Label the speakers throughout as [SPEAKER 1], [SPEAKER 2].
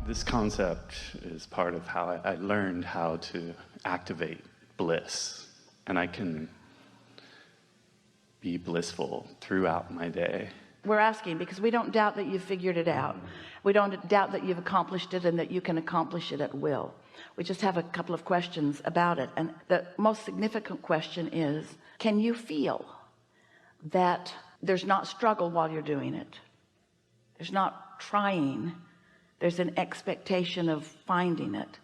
[SPEAKER 1] This concept is part of how I learned how to activate bliss, and I can be blissful throughout my day.
[SPEAKER 2] We're asking because we don't doubt that you've figured it out. We don't doubt that you've accomplished it and that you can accomplish it at will. We just have a couple of questions about it. And the most significant question is, can you feel that there's not struggle while you're doing it? There's not trying. There's an expectation of finding it.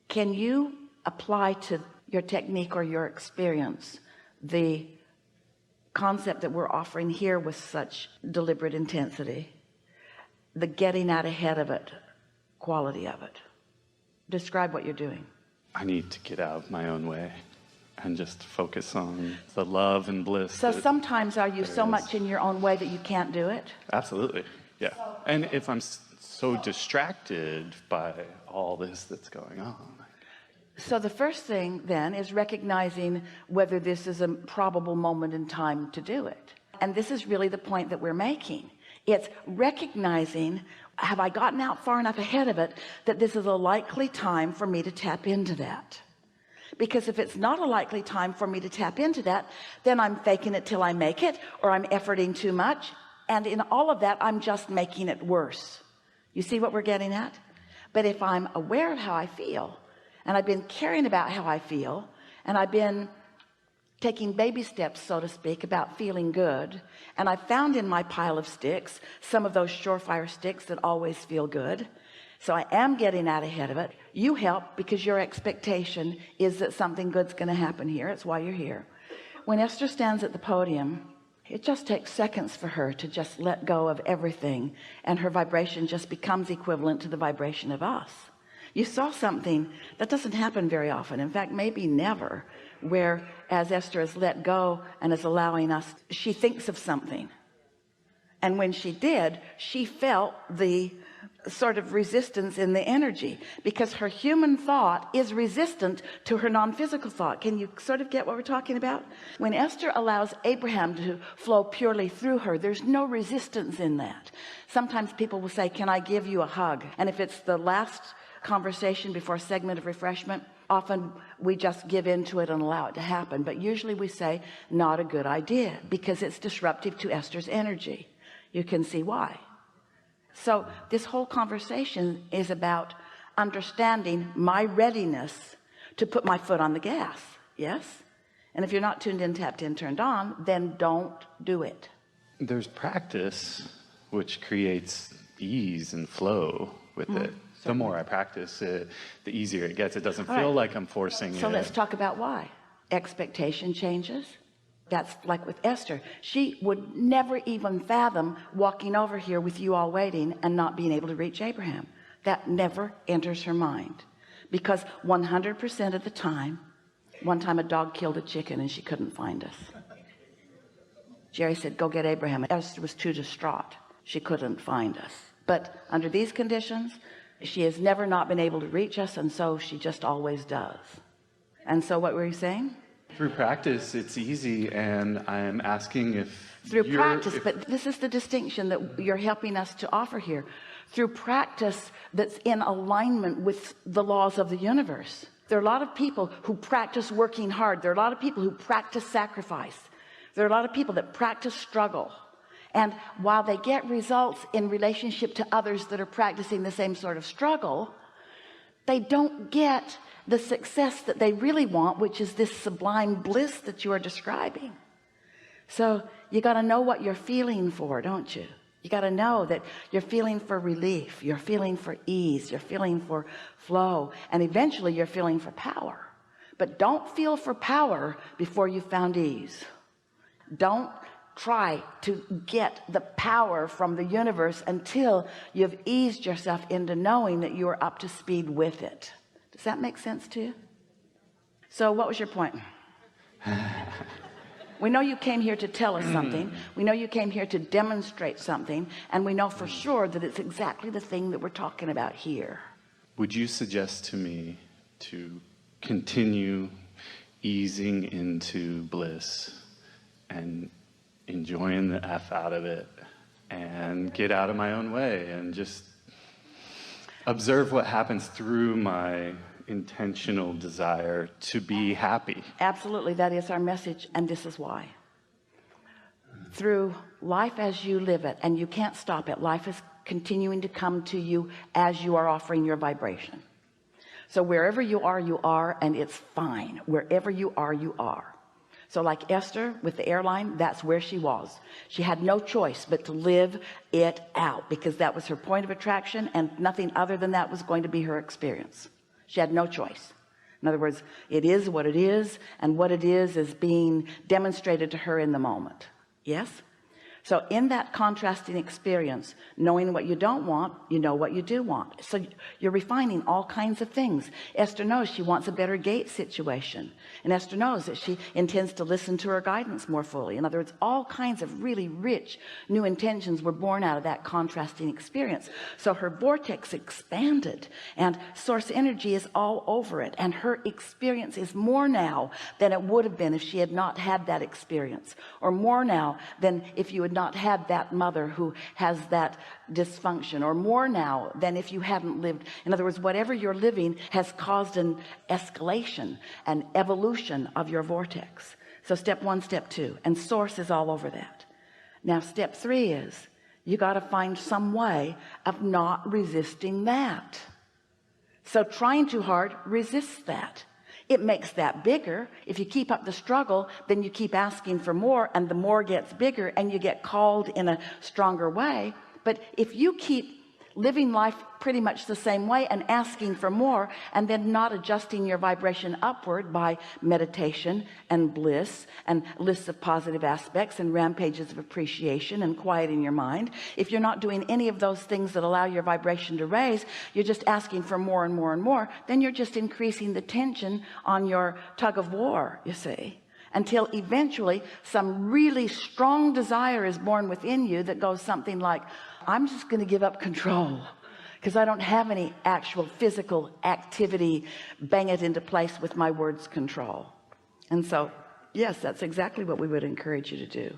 [SPEAKER 2] Can you apply to your technique or your experience the concept that we're offering here with such deliberate intensity, the getting out ahead of it quality of it? Describe what you're doing.
[SPEAKER 1] I need to get out of my own way and just focus on the love and bliss.
[SPEAKER 2] So sometimes are you so much in your own way that you can't do it?
[SPEAKER 1] Absolutely, yeah. And if I'm so distracted by all this that's going on.
[SPEAKER 2] So the first thing then is recognizing whether this is a probable moment in time to do it. And this is really the point that we're making. It's recognizing, have I gotten out far enough ahead of it that this is a likely time for me to tap into that? Because if it's not a likely time for me to tap into that, then I'm faking it till I make it, or I'm efforting too much. And in all of that, I'm just making it worse. You see what we're getting at? But if I'm aware of how I feel, and I've been caring about how I feel, and I've been taking baby steps, so to speak, about feeling good, and I found in my pile of sticks some of those surefire sticks that always feel good, so I am getting out ahead of it. You help because your expectation is that something good's going to happen here. It's why you're here. When Esther stands at the podium, it just takes seconds for her to just let go of everything, and her vibration just becomes equivalent to the vibration of us. You saw something that doesn't happen very often, in fact maybe never, where as Esther is let go and is allowing us, she thinks of something, and when she did, she felt the sort of resistance in the energy, because her human thought is resistant to her non-physical thought. Can you sort of get what we're talking about? When Esther allows Abraham to flow purely through her, there's no resistance in that. Sometimes people will say, can I give you a hug? And if it's the last conversation before a segment of refreshment, often we just give into it and allow it to happen. But usually we say, not a good idea, because it's disruptive to Esther's energy. You can see why. So this whole conversation is about understanding my readiness to put my foot on the gas. Yes? And if you're not tuned in, tapped in, turned on, then don't do it.
[SPEAKER 1] There's practice which creates ease and flow with it. The more I practice it, the easier it gets. It doesn't feel like I'm forcing it.
[SPEAKER 2] So let's talk about why. Expectation changes. That's like with Esther. She would never even fathom walking over here with you all waiting and not being able to reach Abraham. That never enters her mind, because 100% of the time, one time a dog killed a chicken and she couldn't find us. Jerry said, go get Abraham. Esther was too distraught. She couldn't find us. But under these conditions, she has never not been able to reach us, and so she just always does. And so what were you saying?
[SPEAKER 1] Through practice, it's easy, and I'm asking if
[SPEAKER 2] through practice, but this is the distinction that you're helping us to offer here. Through practice that's in alignment with the laws of the universe. There are a lot of people who practice working hard. There are a lot of people who practice sacrifice. There are a lot of people that practice struggle. And while they get results in relationship to others that are practicing the same sort of struggle, they don't get the success that they really want, which is this sublime bliss that you are describing. So you got to know what you're feeling for, don't you? You got to know that you're feeling for relief, you're feeling for ease, you're feeling for flow, and eventually you're feeling for power. But don't feel for power before you've found ease. Don't try to get the power from the universe until you've eased yourself into knowing that you are up to speed with it. Does that make sense to you? So what was your point? We know you came here to tell us something. We know you came here to demonstrate something, and we know for sure that it's exactly the thing that we're talking about here.
[SPEAKER 1] Would you suggest to me to continue easing into bliss and enjoying the F out of it and get out of my own way and just observe what happens through my intentional desire to be happy.
[SPEAKER 2] Absolutely, that is our message, and this is why. Through life as you live it, and you can't stop it, life is continuing to come to you as you are offering your vibration. So wherever you are, and it's fine. Wherever you are. So like Esther with the airline, that's where she was. She had no choice but to live it out, because that was her point of attraction, and nothing other than that was going to be her experience. She had no choice. In other words, it is what it is, and what it is being demonstrated to her in the moment. Yes? So in that contrasting experience, knowing what you don't want, you know what you do want. So you're refining all kinds of things. Esther knows she wants a better gate situation, and Esther knows that she intends to listen to her guidance more fully. In other words, all kinds of really rich new intentions were born out of that contrasting experience. So her vortex expanded, and source energy is all over it, and her experience is more now than it would have been if she had not had that experience, or more now than if you had not had that mother who has that dysfunction, or more now than if you hadn't lived. In other words, whatever you're living has caused an escalation, an evolution of your vortex. So step 1, step 2, and source is all over that. Now step 3 is you got to find some way of not resisting that. So trying too hard resists that. It makes that bigger. If you keep up the struggle, then you keep asking for more, and the more gets bigger, and you get called in a stronger way. But if you keep living life pretty much the same way and asking for more, and then not adjusting your vibration upward by meditation and bliss and lists of positive aspects and rampages of appreciation and quieting your mind, if you're not doing any of those things that allow your vibration to raise, you're just asking for more and more and more, then you're just increasing the tension on your tug of war, you see, until eventually some really strong desire is born within you that goes something like, I'm just going to give up control, because I don't have any actual physical activity. Bang it into place with my words control. And so yes, that's exactly what we would encourage you to do.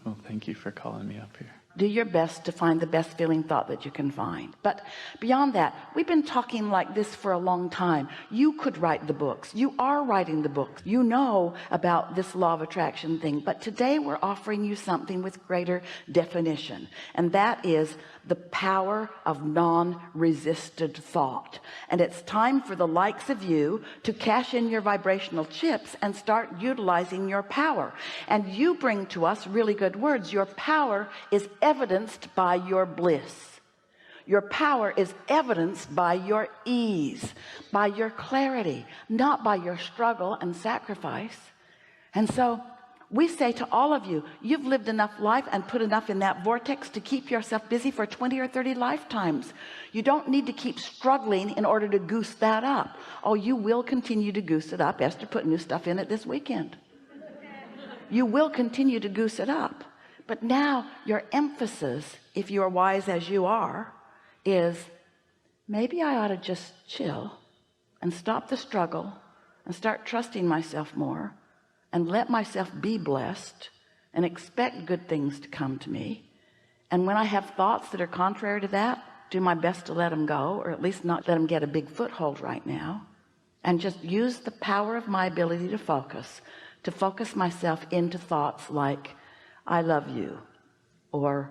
[SPEAKER 1] Well, thank you for calling me up here.
[SPEAKER 2] Do your best to find the best feeling thought that you can find. But beyond that, we've been talking like this for a long time. You could write the books. You are writing the books. You know about this law of attraction thing. But today we're offering you something with greater definition. And that is the power of non-resisted thought. And it's time for the likes of you to cash in your vibrational chips and start utilizing your power. And you bring to us really good words. Your power is evidenced by your bliss. Your power is evidenced by your ease, by your clarity, not by your struggle and sacrifice. And so we say to all of you, you've lived enough life and put enough in that vortex to keep yourself busy for 20 or 30 lifetimes. You don't need to keep struggling in order to goose that up. Oh, you will continue to goose it up. Esther put new stuff in it this weekend. You will continue to goose it up. But now your emphasis, if you are wise as you are, is maybe I ought to just chill and stop the struggle and start trusting myself more and let myself be blessed and expect good things to come to me. And when I have thoughts that are contrary to that, do my best to let them go, or at least not let them get a big foothold right now, and just use the power of my ability to focus myself into thoughts like, I love you, or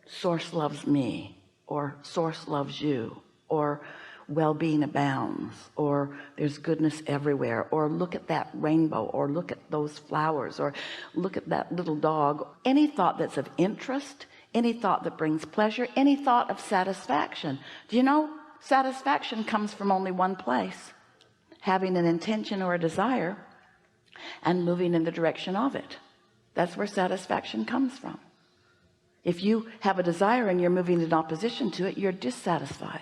[SPEAKER 2] source loves me, or source loves you, or well-being abounds, or there's goodness everywhere, or look at that rainbow, or look at those flowers, or look at that little dog. Any thought that's of interest, any thought that brings pleasure, any thought of satisfaction. Do you know satisfaction comes from only one place? Having an intention or a desire and moving in the direction of it. That's where satisfaction comes from. If you have a desire and you're moving in opposition to it, you're dissatisfied.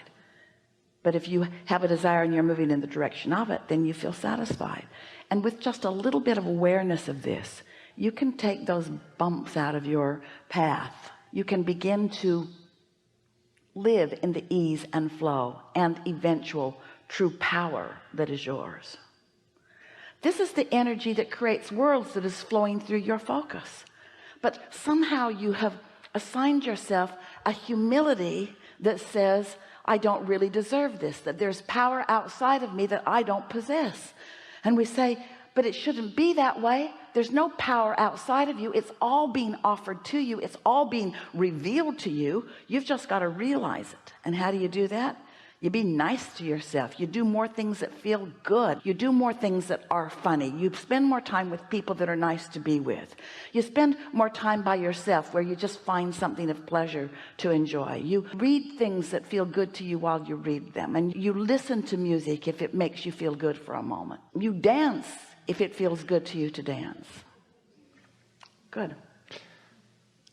[SPEAKER 2] But if you have a desire and you're moving in the direction of it, then you feel satisfied. And with just a little bit of awareness of this, you can take those bumps out of your path. You can begin to live in the ease and flow and eventual true power that is yours. This is the energy that creates worlds that is flowing through your focus. But somehow you have assigned yourself a humility that says I don't really deserve this, that there's power outside of me that I don't possess. And we say, but it shouldn't be that way. There's no power outside of you. It's all being offered to you. It's all being revealed to you. You've just got to realize it. And how do you do that? You be nice to yourself. You do more things that feel good. You do more things that are funny. You spend more time with people that are nice to be with. You spend more time by yourself where you just find something of pleasure to enjoy. You read things that feel good to you while you read them. And you listen to music if it makes you feel good for a moment. You dance if it feels good to you to dance. Good.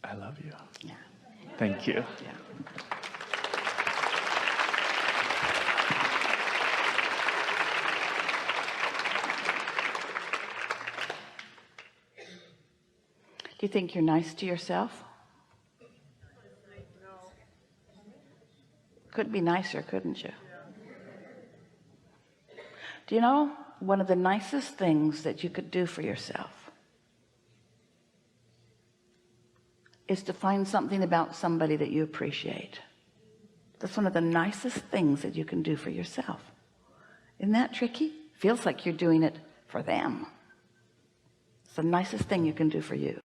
[SPEAKER 1] I love you.
[SPEAKER 2] Yeah.
[SPEAKER 1] Thank you.
[SPEAKER 2] Yeah. Do you think you're nice to yourself? Could be nicer, couldn't you? Do you know one of the nicest things that you could do for yourself is to find something about somebody that you appreciate? That's one of the nicest things that you can do for yourself. Isn't that tricky? Feels like you're doing it for them. It's the nicest thing you can do for you.